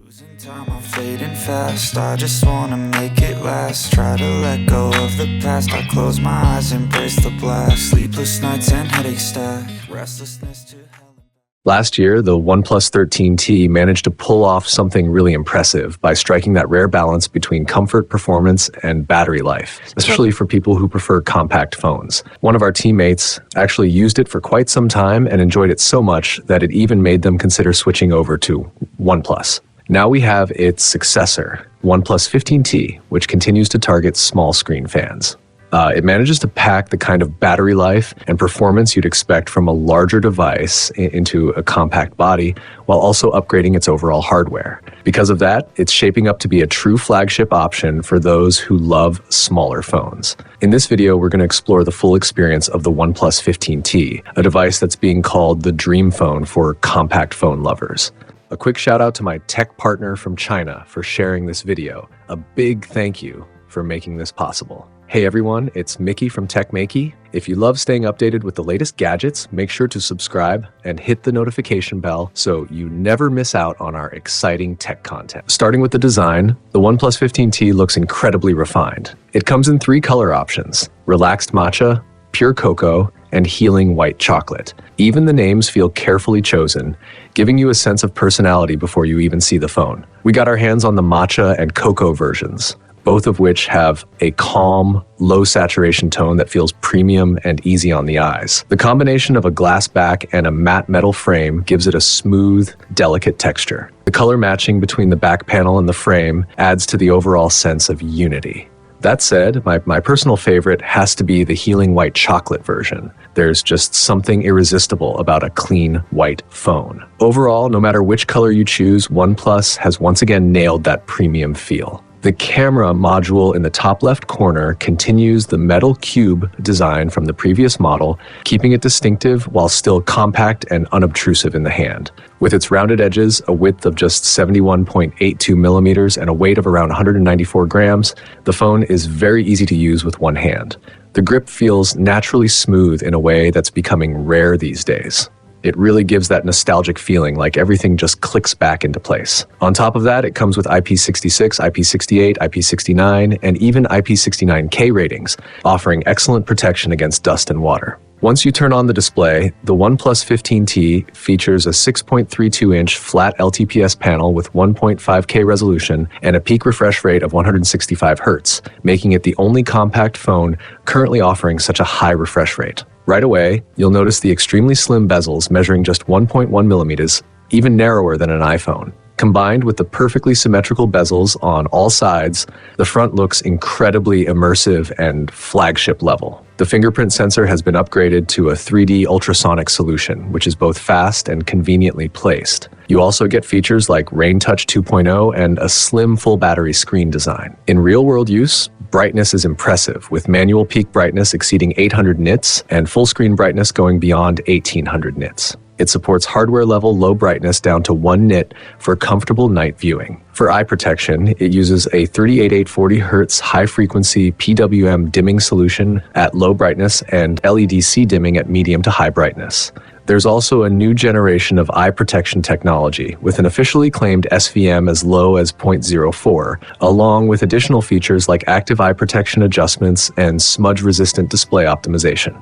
Losing time, I'm fading fast. I just wanna make it last. Try to let go of the past. I close my eyes, embrace the blast. Sleepless nights and headache stack. Restlessness to hell. Last year, the OnePlus 15T managed to pull off something really impressive by striking that rare balance between comfort, performance, and battery life, especially for people who prefer compact phones. One of our teammates actually used it for quite some time and enjoyed it so much that it even made them consider switching over to OnePlus. Now we have its successor, OnePlus 15T, which continues to target small screen fans. It manages to pack the kind of battery life and performance you'd expect from a larger device into a compact body, while also upgrading its overall hardware. Because of that, it's shaping up to be a true flagship option for those who love smaller phones. In this video, we're going to explore the full experience of the OnePlus 15T, a device that's being called the dream phone for compact phone lovers. A quick shout out to my tech partner from China for sharing this video. A big thank you for making this possible. Hey everyone, it's Maiky from techmaiky. If you love staying updated with the latest gadgets, make sure to subscribe and hit the notification bell so you never miss out on our exciting tech content. Starting with the design, the OnePlus 15T looks incredibly refined. It comes in 3 color options: relaxed matcha, pure cocoa, and healing white chocolate. Even the names feel carefully chosen, giving you a sense of personality before you even see the phone. We got our hands on the matcha and cocoa versions, both of which have a calm, low saturation tone that feels premium and easy on the eyes. The combination of a glass back and a matte metal frame gives it a smooth, delicate texture. The color matching between the back panel and the frame adds to the overall sense of unity. That said, my personal favorite has to be the healing white chocolate version. There's just something irresistible about a clean white phone. Overall, no matter which color you choose, OnePlus has once again nailed that premium feel. The camera module in the top left corner continues the metal cube design from the previous model, keeping it distinctive while still compact and unobtrusive in the hand. With its rounded edges, a width of just 71.82 millimeters, and a weight of around 194 grams, the phone is very easy to use with one hand. The grip feels naturally smooth in a way that's becoming rare these days. It really gives that nostalgic feeling, like everything just clicks back into place. On top of that, it comes with IP66, IP68, IP69, and even IP69K ratings, offering excellent protection against dust and water. Once you turn on the display, the OnePlus 15T features a 6.32-inch flat LTPS panel with 1.5K resolution and a peak refresh rate of 165 Hz, making it the only compact phone currently offering such a high refresh rate. Right away, you'll notice the extremely slim bezels measuring just 1.1 millimeters, even narrower than an iPhone. Combined with the perfectly symmetrical bezels on all sides, the front looks incredibly immersive and flagship level. The fingerprint sensor has been upgraded to a 3D ultrasonic solution, which is both fast and conveniently placed. You also get features like Rain Touch 2.0 and a slim full battery screen design. In real-world use, brightness is impressive, with manual peak brightness exceeding 800 nits and full screen brightness going beyond 1800 nits. It supports hardware-level low brightness down to 1 nit for comfortable night viewing. For eye protection, it uses a 38840 Hz high-frequency PWM dimming solution at low brightness and LEDC dimming at medium to high brightness. There's also a new generation of eye protection technology, with an officially claimed SVM as low as 0.04, along with additional features like active eye protection adjustments and smudge-resistant display optimization.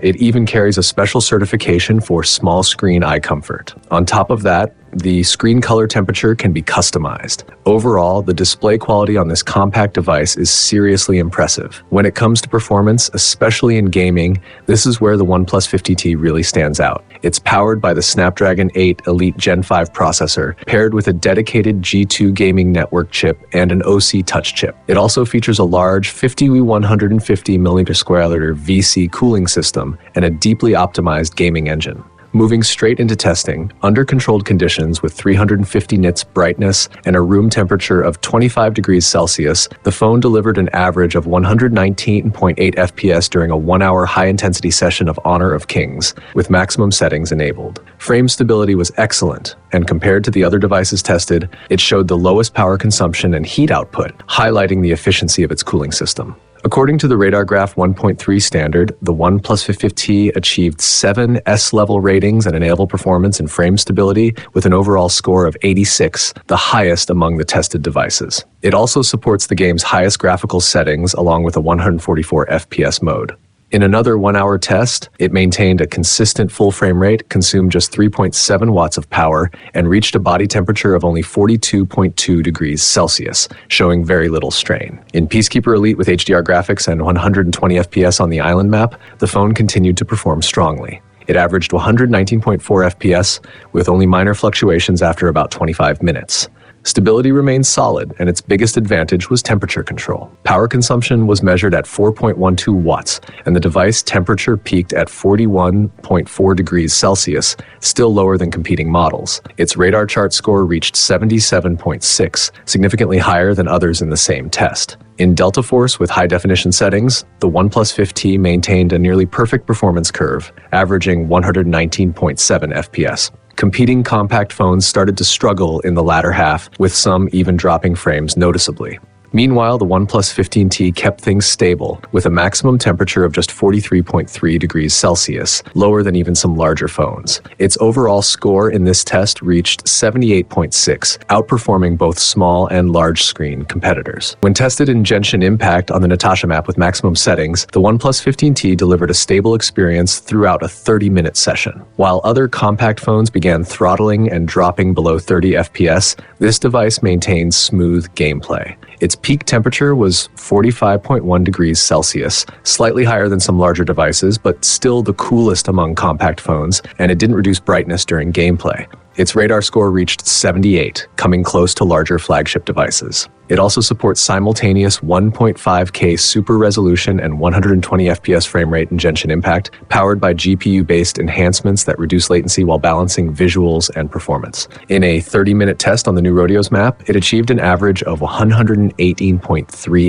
It even carries a special certification for small screen eye comfort. On top of that, the screen color temperature can be customized. Overall, the display quality on this compact device is seriously impressive. When it comes to performance, especially in gaming, this is where the OnePlus 50T really stands out. It's powered by the Snapdragon 8 Elite Gen5 processor, paired with a dedicated G2 gaming network chip and an OC touch chip. It also features a large 150 millimeter square liter VC cooling system and a deeply optimized gaming engine. Moving straight into testing, under controlled conditions with 350 nits brightness and a room temperature of 25 degrees Celsius, the phone delivered an average of 119.8 FPS during a 1-hour high-intensity session of Honor of Kings, with maximum settings enabled. Frame stability was excellent, and compared to the other devices tested, it showed the lowest power consumption and heat output, highlighting the efficiency of its cooling system. According to the RadarGraph 1.3 standard, the OnePlus 15T achieved 7 S-level ratings and enable performance and frame stability with an overall score of 86, the highest among the tested devices. It also supports the game's highest graphical settings along with a 144 FPS mode. In another 1-hour test, it maintained a consistent full frame rate, consumed just 3.7 watts of power, and reached a body temperature of only 42.2 degrees Celsius, showing very little strain. In Peacekeeper Elite with HDR graphics and 120 FPS on the island map, the phone continued to perform strongly. It averaged 119.4 FPS with only minor fluctuations after about 25 minutes. Stability remained solid, and its biggest advantage was temperature control. Power consumption was measured at 4.12 watts, and the device temperature peaked at 41.4 degrees Celsius, still lower than competing models. Its radar chart score reached 77.6, significantly higher than others in the same test. In Delta Force with high-definition settings, the OnePlus 15T maintained a nearly perfect performance curve, averaging 119.7 FPS. Competing compact phones started to struggle in the latter half, with some even dropping frames noticeably. Meanwhile, the OnePlus 15T kept things stable, with a maximum temperature of just 43.3 degrees Celsius, lower than even some larger phones. Its overall score in this test reached 78.6, outperforming both small and large-screen competitors. When tested in Genshin Impact on the Natasha map with maximum settings, the OnePlus 15T delivered a stable experience throughout a 30-minute session. While other compact phones began throttling and dropping below 30 FPS, this device maintained smooth gameplay. Its peak temperature was 45.1 degrees Celsius, slightly higher than some larger devices, but still the coolest among compact phones, and it didn't reduce brightness during gameplay. Its radar score reached 78, coming close to larger flagship devices. It also supports simultaneous 1.5K super resolution and 120 FPS frame rate in Genshin Impact, powered by GPU-based enhancements that reduce latency while balancing visuals and performance. In a 30-minute test on the new Rodeos map, it achieved an average of 118.3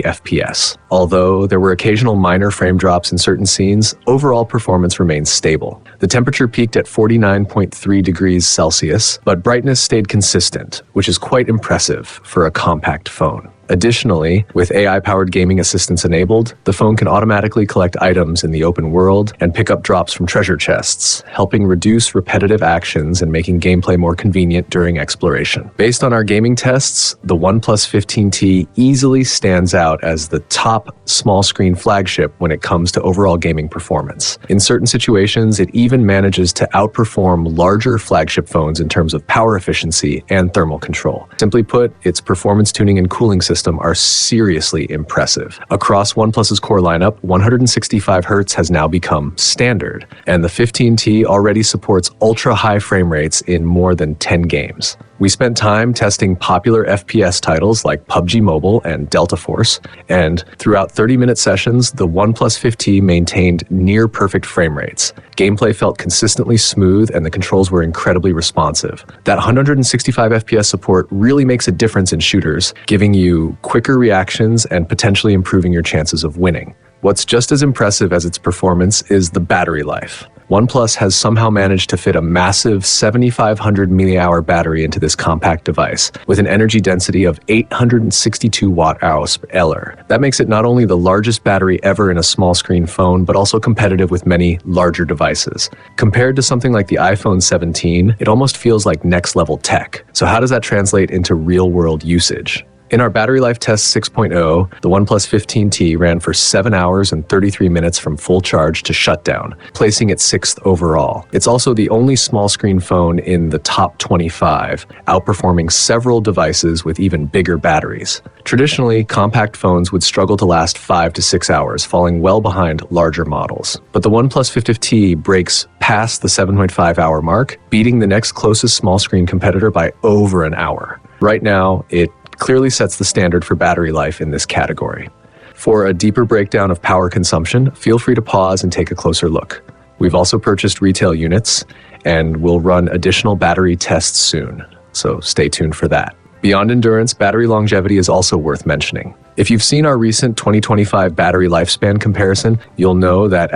FPS. Although there were occasional minor frame drops in certain scenes, overall performance remained stable. The temperature peaked at 49.3 degrees Celsius, but brightness stayed consistent, which is quite impressive for a compact phone. Additionally, with AI-powered gaming assistance enabled, the phone can automatically collect items in the open world and pick up drops from treasure chests, helping reduce repetitive actions and making gameplay more convenient during exploration. Based on our gaming tests, the OnePlus 15T easily stands out as the top small-screen flagship when it comes to overall gaming performance. In certain situations, it even manages to outperform larger flagship phones in terms of power efficiency and thermal control. Simply put, its performance tuning and cooling system are seriously impressive. Across OnePlus's core lineup, 165 Hz has now become standard, and the 15T already supports ultra-high frame rates in more than 10 games. We spent time testing popular FPS titles like PUBG Mobile and Delta Force, and throughout 30-minute sessions, the OnePlus 15T maintained near-perfect frame rates. Gameplay felt consistently smooth, and the controls were incredibly responsive. That 165 FPS support really makes a difference in shooters, giving you quicker reactions and potentially improving your chances of winning. What's just as impressive as its performance is the battery life. OnePlus has somehow managed to fit a massive 7,500 mAh battery into this compact device, with an energy density of 862 watt-hours per Eller. That makes it not only the largest battery ever in a small-screen phone, but also competitive with many larger devices. Compared to something like the iPhone 17, it almost feels like next-level tech. So how does that translate into real-world usage? In our Battery Life Test 6.0, the OnePlus 15T ran for 7 hours and 33 minutes from full charge to shutdown, placing it 6th overall. It's also the only small-screen phone in the top 25, outperforming several devices with even bigger batteries. Traditionally, compact phones would struggle to last 5 to 6 hours, falling well behind larger models. But the OnePlus 15T breaks past the 7.5-hour mark, beating the next closest small-screen competitor by over an hour. Right now, it clearly sets the standard for battery life in this category. For a deeper breakdown of power consumption, feel free to pause and take a closer look. We've also purchased retail units, and we'll run additional battery tests soon, so stay tuned for that. Beyond endurance, battery longevity is also worth mentioning. If you've seen our recent 2025 battery lifespan comparison, you'll know that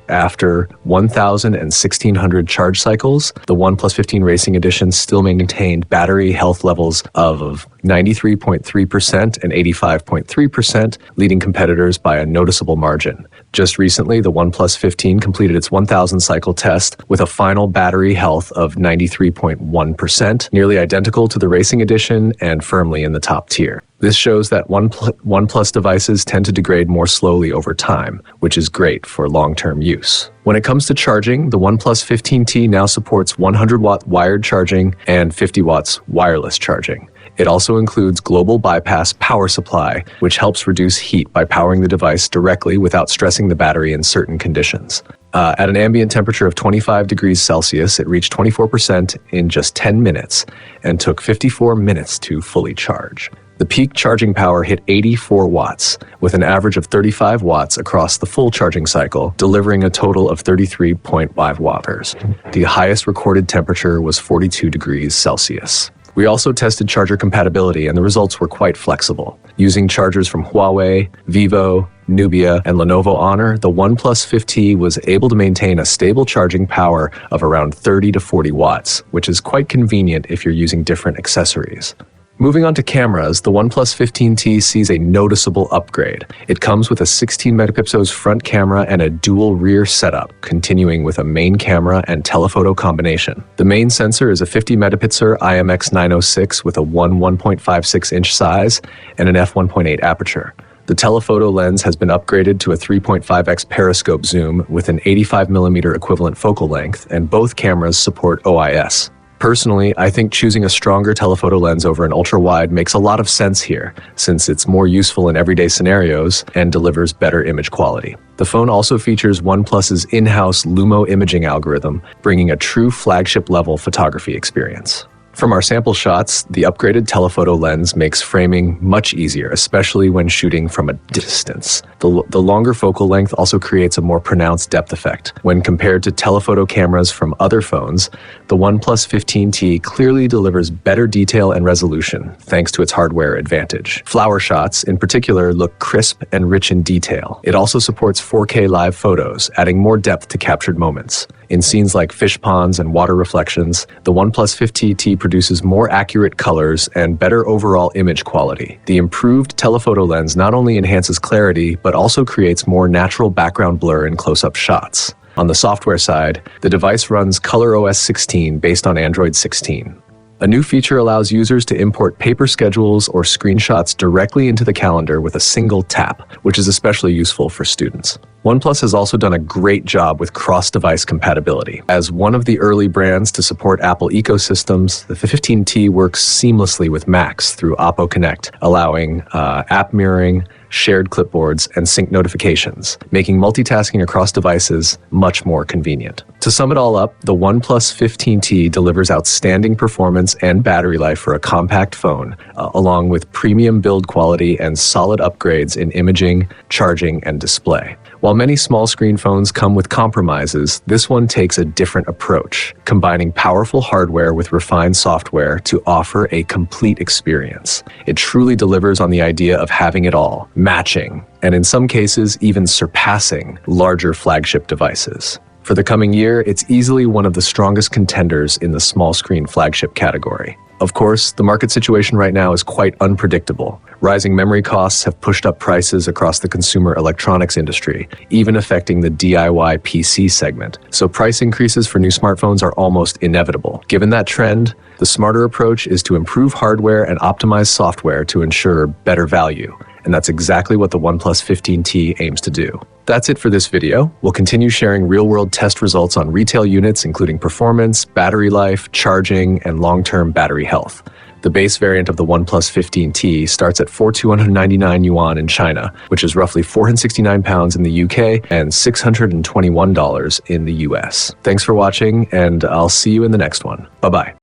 after 1,000 and 1,600 charge cycles, the OnePlus 15 Racing Edition still maintained battery health levels of 93.3% and 85.3%, leading competitors by a noticeable margin. Just recently, the OnePlus 15 completed its 1,000 cycle test with a final battery health of 93.1%, nearly identical to the Racing Edition and firmly in the top tier. This shows that OnePlus devices tend to degrade more slowly over time, which is great for long-term use. When it comes to charging, the OnePlus 15T now supports 100-watt wired charging and 50 watts wireless charging. It also includes global bypass power supply, which helps reduce heat by powering the device directly without stressing the battery in certain conditions. At an ambient temperature of 25 degrees Celsius, it reached 24% in just 10 minutes and took 54 minutes to fully charge. The peak charging power hit 84 watts, with an average of 35 watts across the full charging cycle, delivering a total of 33.5 watts. The highest recorded temperature was 42 degrees Celsius. We also tested charger compatibility, and the results were quite flexible. Using chargers from Huawei, Vivo, Nubia, and Lenovo Honor, the OnePlus 15 was able to maintain a stable charging power of around 30 to 40 watts, which is quite convenient if you're using different accessories. Moving on to cameras, the OnePlus 15T sees a noticeable upgrade. It comes with a 16 megapixels front camera and a dual rear setup, continuing with a main camera and telephoto combination. The main sensor is a 50 megapixel IMX906 with a 1.56-inch size and an f1.8 aperture. The telephoto lens has been upgraded to a 3.5x periscope zoom with an 85mm equivalent focal length, and both cameras support OIS. Personally, I think choosing a stronger telephoto lens over an ultra-wide makes a lot of sense here, since it's more useful in everyday scenarios and delivers better image quality. The phone also features OnePlus's in-house Lumo imaging algorithm, bringing a true flagship-level photography experience. From our sample shots, the upgraded telephoto lens makes framing much easier, especially when shooting from a distance. The longer focal length also creates a more pronounced depth effect. When compared to telephoto cameras from other phones, the OnePlus 15T clearly delivers better detail and resolution, thanks to its hardware advantage. Flower shots, in particular, look crisp and rich in detail. It also supports 4K live photos, adding more depth to captured moments. In scenes like fish ponds and water reflections, the OnePlus 15T produces more accurate colors and better overall image quality. The improved telephoto lens not only enhances clarity, but also creates more natural background blur in close-up shots. On the software side, the device runs ColorOS 16 based on Android 16. A new feature allows users to import paper schedules or screenshots directly into the calendar with a single tap, which is especially useful for students. OnePlus has also done a great job with cross-device compatibility. As one of the early brands to support Apple ecosystems, the 15T works seamlessly with Macs through Oppo Connect, allowing app mirroring, shared clipboards, and sync notifications, making multitasking across devices much more convenient. To sum it all up, the OnePlus 15T delivers outstanding performance and battery life for a compact phone, along with premium build quality and solid upgrades in imaging, charging, and display. While many small screen phones come with compromises, this one takes a different approach, combining powerful hardware with refined software to offer a complete experience. It truly delivers on the idea of having it all, matching, and in some cases even surpassing larger flagship devices. For the coming year, it's easily one of the strongest contenders in the small screen flagship category. Of course, the market situation right now is quite unpredictable. Rising memory costs have pushed up prices across the consumer electronics industry, even affecting the DIY PC segment. So price increases for new smartphones are almost inevitable. Given that trend, the smarter approach is to improve hardware and optimize software to ensure better value. And that's exactly what the OnePlus 15T aims to do. That's it for this video. We'll continue sharing real-world test results on retail units, including performance, battery life, charging, and long-term battery health. The base variant of the OnePlus 15T starts at 4,299 yuan in China, which is roughly £469 in the UK and $621 in the US. Thanks for watching, and I'll see you in the next one. Bye-bye.